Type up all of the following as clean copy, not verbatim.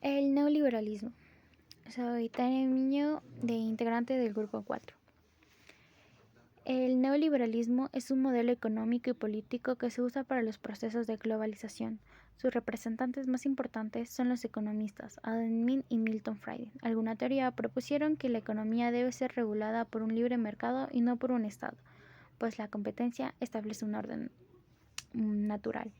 El neoliberalismo. Soy Tania Miño, integrante del Grupo 4. El neoliberalismo es un modelo económico y político que se usa para los procesos de globalización. Sus representantes más importantes son los economistas Adam Smith y Milton Friedman. Alguna teoría propusieron que la economía debe ser regulada por un libre mercado y no por un Estado, pues la competencia establece un orden natural.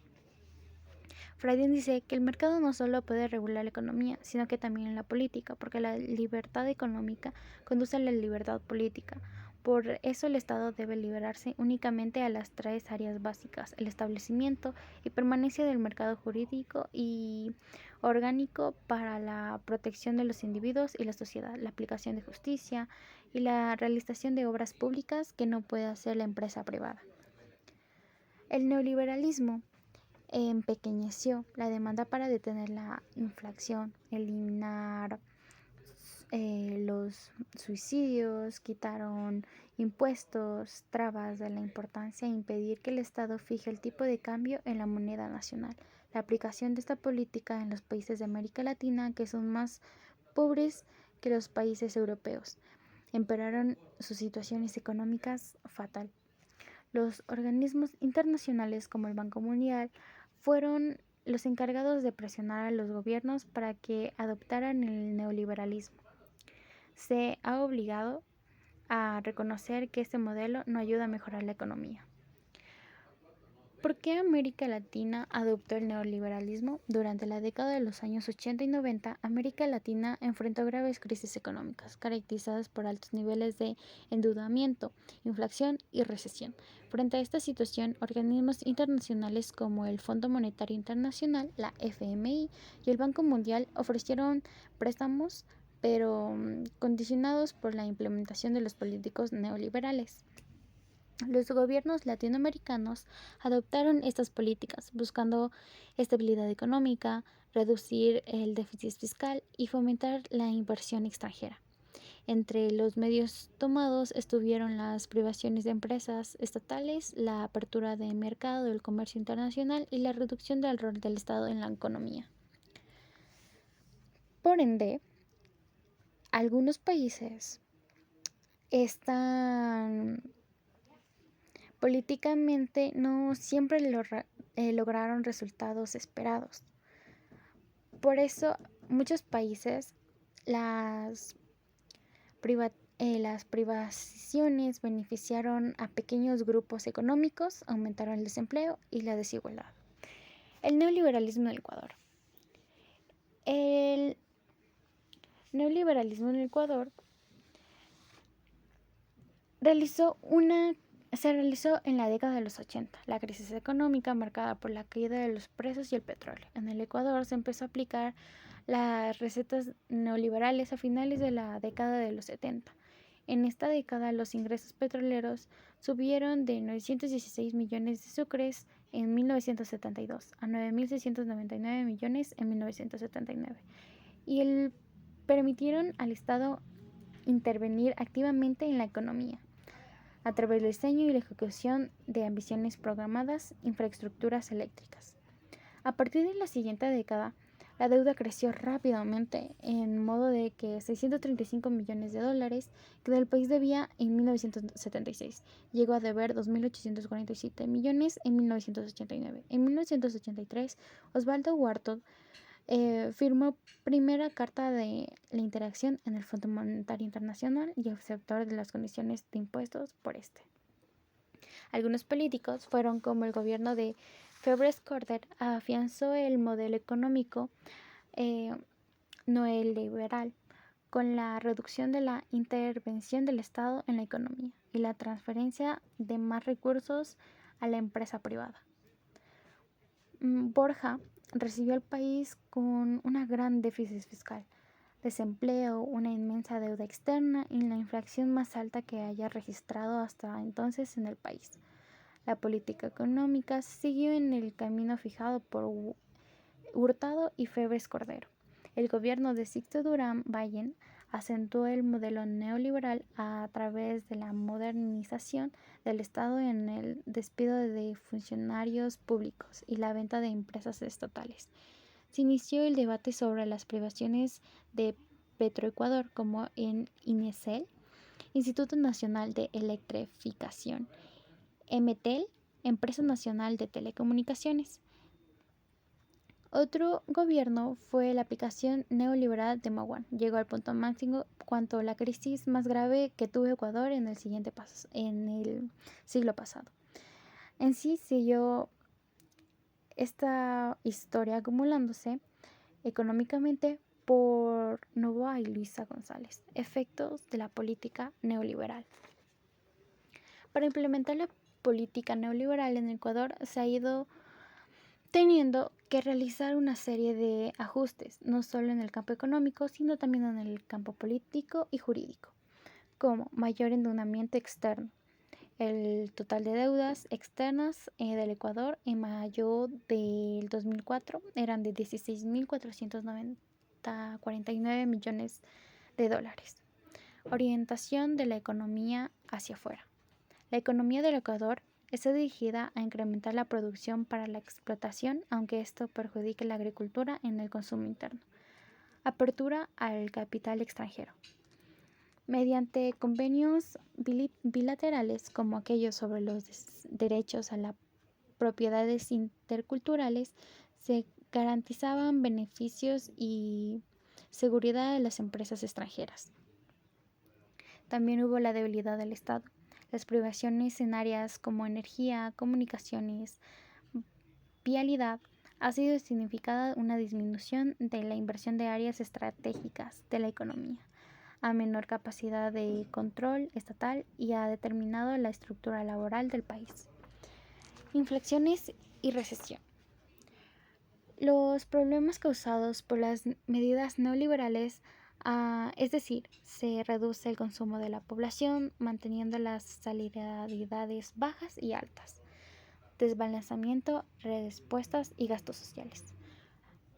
Friedman dice que el mercado no solo puede regular la economía, sino que también la política, porque la libertad económica conduce a la libertad política. Por eso el Estado debe liberarse únicamente a las tres áreas básicas: el establecimiento y permanencia del mercado jurídico y orgánico para la protección de los individuos y la sociedad, la aplicación de justicia y la realización de obras públicas que no puede hacer la empresa privada. El neoliberalismo empequeñeció la demanda para detener la inflación, eliminar los suicidios, quitaron impuestos, trabas de la importancia e impedir que el Estado fije el tipo de cambio en la moneda nacional. La aplicación de esta política en los países de América Latina, que son más pobres que los países europeos, empeoraron sus situaciones económicas fatal. Los organismos internacionales como el Banco Mundial fueron los encargados de presionar a los gobiernos para que adoptaran el neoliberalismo. Se ha obligado a reconocer que este modelo no ayuda a mejorar la economía. ¿Por qué América Latina adoptó el neoliberalismo? Durante la década de los años 80 y 90, América Latina enfrentó graves crisis económicas, caracterizadas por altos niveles de endeudamiento, inflación y recesión. Frente a esta situación, organismos internacionales como el Fondo Monetario Internacional, la FMI, y el Banco Mundial ofrecieron préstamos, pero condicionados por la implementación de los políticos neoliberales. Los gobiernos latinoamericanos adoptaron estas políticas buscando estabilidad económica, reducir el déficit fiscal y fomentar la inversión extranjera. Entre los medios tomados estuvieron las privaciones de empresas estatales, la apertura de mercado del comercio internacional y la reducción del rol del Estado en la economía. Por ende, algunos países están políticamente no siempre lograron resultados esperados. Por eso muchos países las privaciones beneficiaron a pequeños grupos económicos, aumentaron el desempleo y la desigualdad. El neoliberalismo en Ecuador. El neoliberalismo en Ecuador se realizó en la década de los 80, la crisis económica marcada por la caída de los precios y el petróleo. En el Ecuador se empezó a aplicar las recetas neoliberales a finales de la década de los 70. En esta década los ingresos petroleros subieron de 916 millones de sucres en 1972 a 9.699 millones en 1979 y permitieron al Estado intervenir activamente en la economía a través del diseño y la ejecución de ambiciones programadas, infraestructuras eléctricas. A partir de la siguiente década, la deuda creció rápidamente, en modo de que 635 millones de dólares que el país debía en 1976 llegó a deber 2.847 millones en 1989. En 1983, Osvaldo Huarto firmó primera carta de la interacción en el Fondo Monetario Internacional y aceptor de las condiciones de impuestos por este. Algunos políticos fueron como el gobierno de Febres Corder afianzó el modelo económico neoliberal con la reducción de la intervención del Estado en la economía y la transferencia de más recursos a la empresa privada. Borja recibió al país con una gran déficit fiscal, desempleo, una inmensa deuda externa y la inflación más alta que haya registrado hasta entonces en el país. La política económica siguió en el camino fijado por Hurtado y Febres Cordero. El gobierno de Sixto Durán Ballén acentuó el modelo neoliberal a través de la modernización del Estado en el despido de funcionarios públicos y la venta de empresas estatales. Se inició el debate sobre las privaciones de Petroecuador, como en INESEL, Instituto Nacional de Electrificación, EMETEL, Empresa Nacional de Telecomunicaciones. Otro gobierno fue la aplicación neoliberal de Maguán. Llegó al punto máximo cuando la crisis más grave que tuvo Ecuador en el siglo pasado. En sí siguió esta historia acumulándose económicamente por Noboa y Luisa González, efectos de la política neoliberal. Para implementar la política neoliberal en Ecuador se ha ido teniendo que realizar una serie de ajustes, no solo en el campo económico, sino también en el campo político y jurídico, como mayor endeudamiento externo. El total de deudas externas del Ecuador en mayo del 2004 eran de 16.449 millones de dólares. Orientación de la economía hacia afuera. La economía del Ecuador está dirigida a incrementar la producción para la explotación, aunque esto perjudique la agricultura en el consumo interno. Apertura al capital extranjero. Mediante convenios bilaterales como aquellos sobre los derechos a las propiedades interculturales, se garantizaban beneficios y seguridad de las empresas extranjeras. También hubo la debilidad del Estado. Las privaciones en áreas como energía, comunicaciones, vialidad, ha sido significada una disminución de la inversión de áreas estratégicas de la economía, a menor capacidad de control estatal y ha determinado la estructura laboral del país. Inflaciones y recesión. Los problemas causados por las medidas neoliberales, es decir, se reduce el consumo de la población, manteniendo las salarialidades bajas y altas, desbalanceamiento, respuestas y gastos sociales.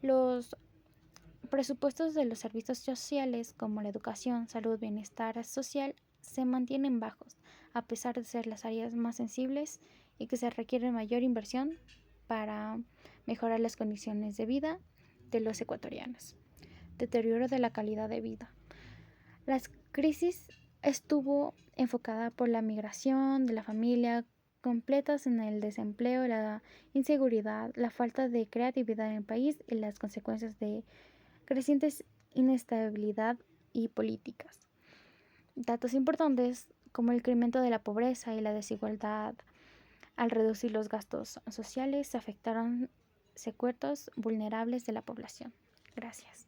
Los presupuestos de los servicios sociales como la educación, salud, bienestar social se mantienen bajos, a pesar de ser las áreas más sensibles y que se requiere mayor inversión para mejorar las condiciones de vida de los ecuatorianos. Deterioro de la calidad de vida. La crisis estuvo enfocada por la migración de la familia, completas en el desempleo, la inseguridad, la falta de creatividad en el país y las consecuencias de crecientes inestabilidad y políticas. Datos importantes como el incremento de la pobreza y la desigualdad al reducir los gastos sociales afectaron sectores vulnerables de la población. Gracias.